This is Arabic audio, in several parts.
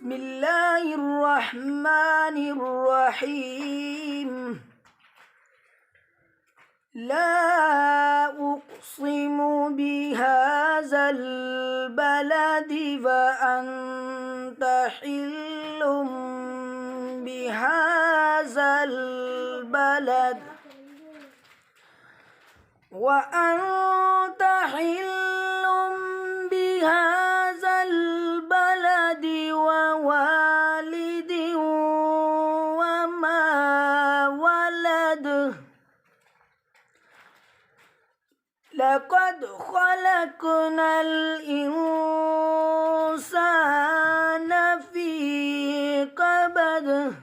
بسم الله الرحمن الرحيم. لا أقسم بهذا البلد وأنت حل بهذا البلد وأنت حل بهذا البلد ووالد وما ولد. لقد خلقنا الإنسان في كبد.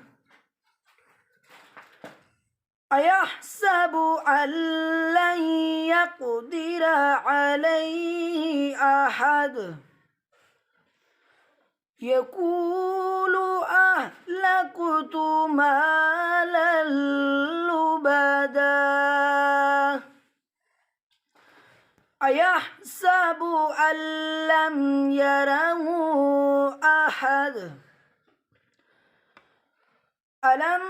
أيحسب أن لن يقدر عليه أحد. يقول أهلكت مالا لبدا. أيحسب أن لم يره أحد. ألم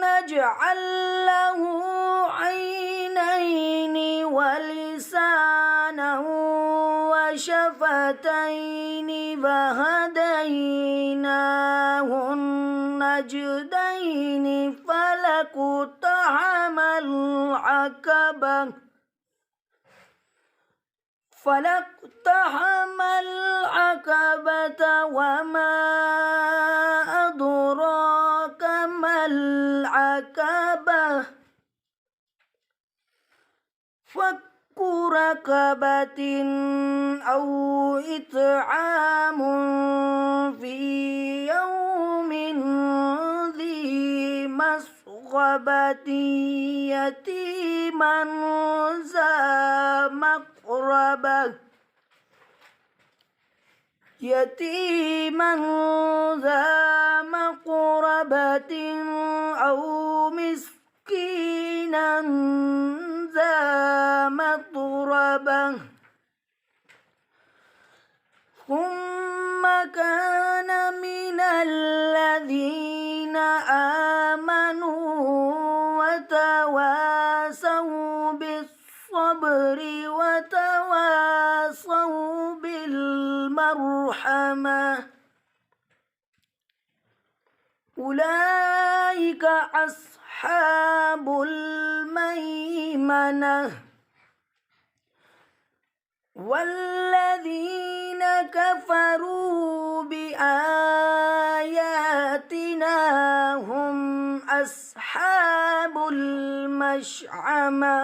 نجعل له عينين ولسانا وشفتين وهديناه النجدين فلاقتحم العقبة وما أدراك ما العقبة. فك رقبة أو إطعام في يوم ذي مسغبة يتيما ذا مقربة أو مسكينا ذا متربة. ثم كان من الذين آمنوا وتواصوا بالصبر وتواصوا بالمرحمة. أولئك أصحاب الميمنة. والذين كفروا بآياتنا هم أصحاب المشأمة.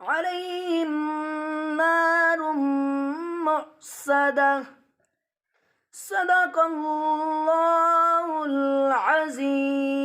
عليهم نار مؤصدة. صدق الله العظيم.